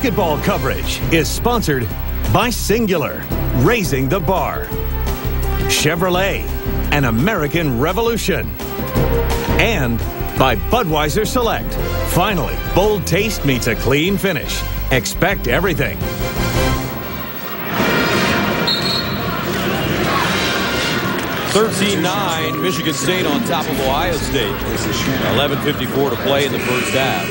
Basketball coverage is sponsored by Singular, raising the bar. Chevrolet, an American revolution. And by Budweiser Select. Finally, bold taste meets a clean finish. Expect everything. (13-9), Michigan State on top of Ohio State. 11:54 to play in the first half.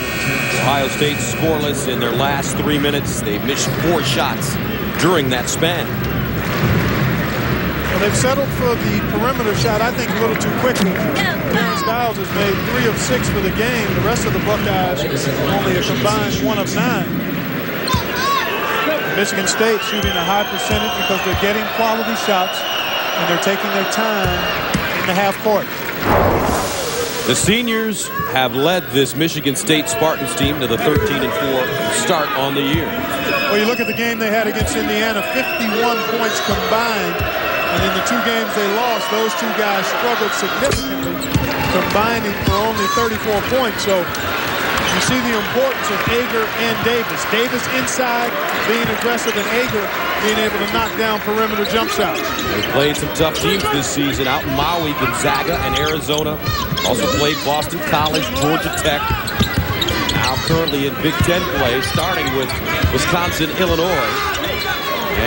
Ohio State scoreless in their last 3 minutes. They missed 4 shots during that span. Well, they've settled for the perimeter shot, I think, a little too quickly. Terrence Dials has made 3 of 6 for the game. The rest of the Buckeyes only a combined 1 of 9. Michigan State shooting a high percentage because they're getting quality shots and they're taking their time in the half court. The seniors have led this Michigan State Spartans team to the 13-4 start on the year. Well, you look at the game they had against Indiana, 51 points combined. And in the 2 games they lost, those 2 guys struggled significantly, combining for only 34 points. So you see the importance of Ager and Davis. Davis inside, being aggressive, and Ager being able to knock down perimeter jump shots. They played some tough teams this season out in Maui, Gonzaga, and Arizona. Also played Boston College, Georgia Tech. Now currently in Big Ten play, starting with Wisconsin, Illinois.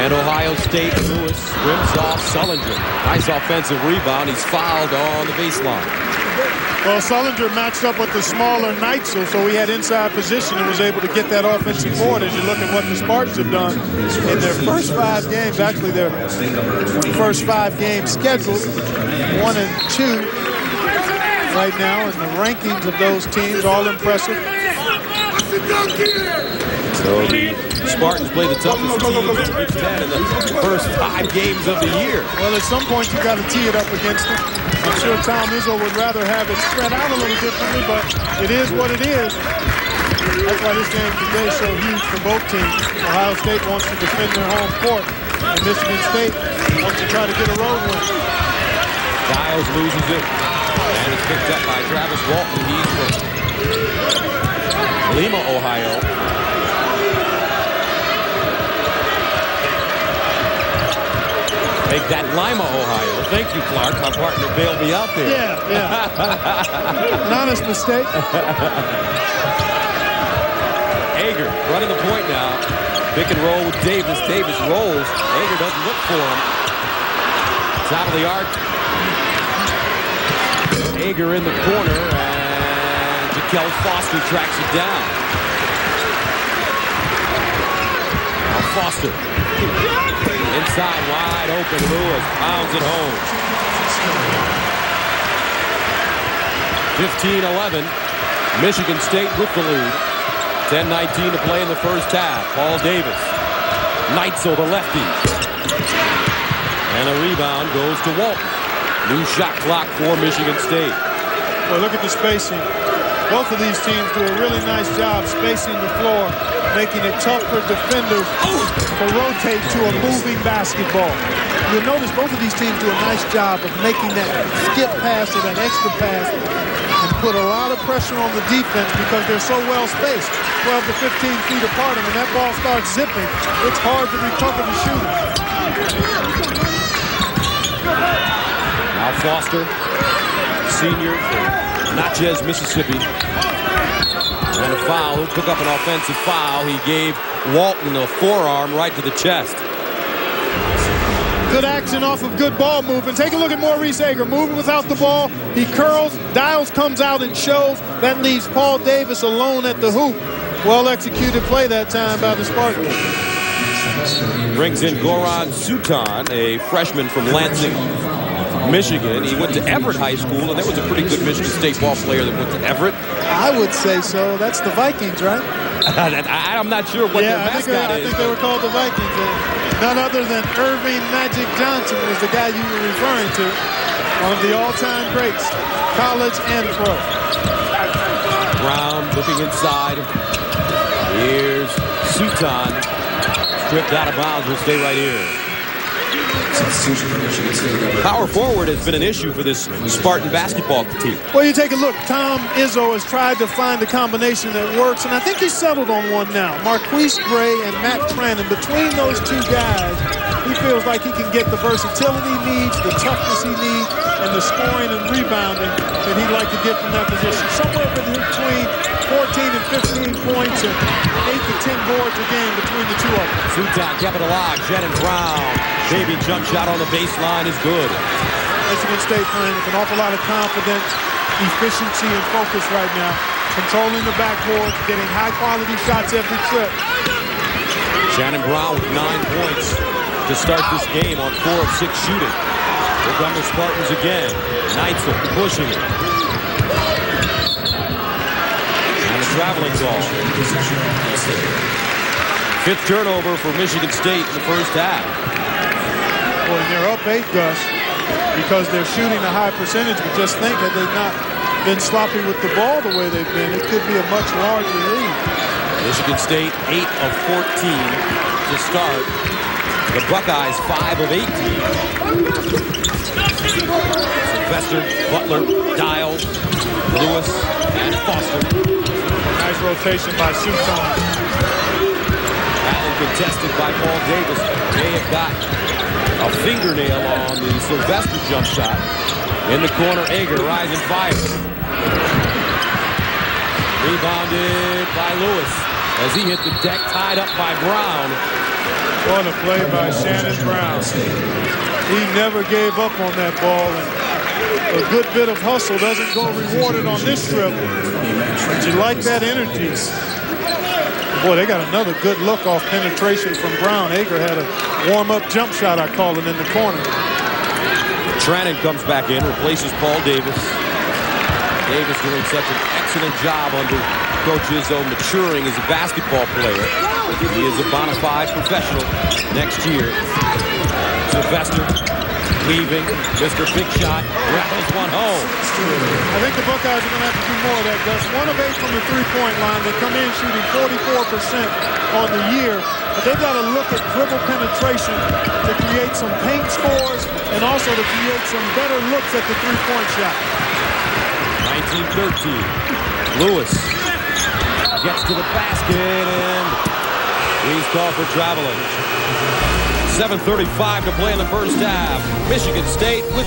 And Ohio State. Lewis rims off Sullinger. Nice offensive rebound. He's fouled on the baseline. Well, Sullinger matched up with the smaller Neitzel, so he had inside position and was able to get that offensive board. As you look at what the Spartans have done in their first 5 games, actually their first 5 games scheduled, 1 and 2 right now, and the rankings of those teams all impressive. So the Spartans play the toughest team in the Big Ten in the first 5 games of the year. Well, at some point you got to tee it up against them. I'm sure Tom Izzo would rather have it spread out a little differently, but it is what it is. That's why this game today is so huge for both teams. Ohio State wants to defend their home court, and Michigan State wants to try to get a road win. Dials loses it, and it's picked up by Travis Walton. He's from Lima, Ohio. Make that Lima, Ohio. Thank you, Clark. My partner bailed me out there. Yeah. An honest mistake. Ager running the point now. Pick and roll with Davis. Davis rolls. Ager doesn't look for him. Top of the arc. Ager in the corner, and Jaquel Foster tracks it down. Now Foster. Inside, wide open, Lewis pounds it home. 15-11, Michigan State with the lead. 10-19 to play in the first half. Paul Davis, Neitzel, the lefty. And a rebound goes to Walton. New shot clock for Michigan State. Well, look at the spacing. Both of these teams do a really nice job spacing the floor, making it tough for defenders to rotate to a moving basketball. You'll notice both of these teams do a nice job of making that skip pass or that extra pass and put a lot of pressure on the defense because they're so well spaced, 12 to 15 feet apart. And when that ball starts zipping, it's hard to recover the shooter. Now Foster, senior from Natchez, Mississippi. And a foul. He took up an offensive foul. He gave Walton a forearm right to the chest. Good action off of good ball movement. Take a look at Maurice Ager moving without the ball. He curls. Dials comes out and shows. That leaves Paul Davis alone at the hoop. Well executed play that time by the Spartans. Brings in Goran Sutan, a freshman from Lansing, Michigan. He went to Everett High School, and there was a pretty good Michigan State ball player that went to Everett. I would say so. That's the Vikings, right? I'm not sure what their mascot is. I think they were called the Vikings. None other than Irving Magic Johnson was the guy you were referring to. One of the all-time greats, college and pro. Brown looking inside. Here's Sutan. Stripped out of bounds. Will stay right here. Power forward has been an issue for this Spartan basketball team. Well, you take a look. Tom Izzo has tried to find a combination that works, and I think he's settled on one now. Marquise Gray and Matt Trannon. Between those two guys, he feels like he can get the versatility he needs, the toughness he needs, and the scoring and rebounding that he'd like to get from that position. Somewhere between 14 and 15 points and 8 to 10 boards a game between the two of them. Two-time capital lock, Shannon Brown. Baby jump shot on the baseline is good. Michigan State playing with an awful lot of confidence, efficiency, and focus right now. Controlling the backboard, getting high-quality shots every trip. Shannon Brown with 9 points to start this game on 4 of 6 shooting. Here come the Spartans again. Neitzel pushing it. And the traveling call. 5th turnover for Michigan State in the first half. Boy, they're up 8, Gus, because they're shooting a high percentage, but just think that they've not been sloppy with the ball the way they've been. It could be a much larger lead. Michigan State 8 of 14 to start. The Buckeyes 5 of 18. Sylvester, Butler, Dials, Lewis, and Foster. Nice rotation by Suton. Allen contested by Paul Davis. May have got a fingernail on the Sylvester jump shot. In the corner, Ager, rising fire. Rebounded by Lewis as he hit the deck, tied up by Brown. What a play by Shannon Brown. He never gave up on that ball, and a good bit of hustle doesn't go rewarded on this trip. But you like that energy. Boy, they got another good look off penetration from Brown. Ager had a warm-up jump shot, I call it, in the corner. Trannon comes back in, replaces Paul Davis. Davis doing such an excellent job under Coach Izzo, maturing as a basketball player. He is a bona fide professional next year. Sylvester leaving. Mr. Big Shot rattles one home. I think the Buckeyes are going to have to do more of that, Gus. 1 of 8 from the three-point line. They come in shooting 44% on the year. But they've got to look at dribble penetration to create some paint scores and also to create some better looks at the three-point shot. 19-13. Lewis gets to the basket and he's called for traveling. 7:35 to play in the first half. Michigan State with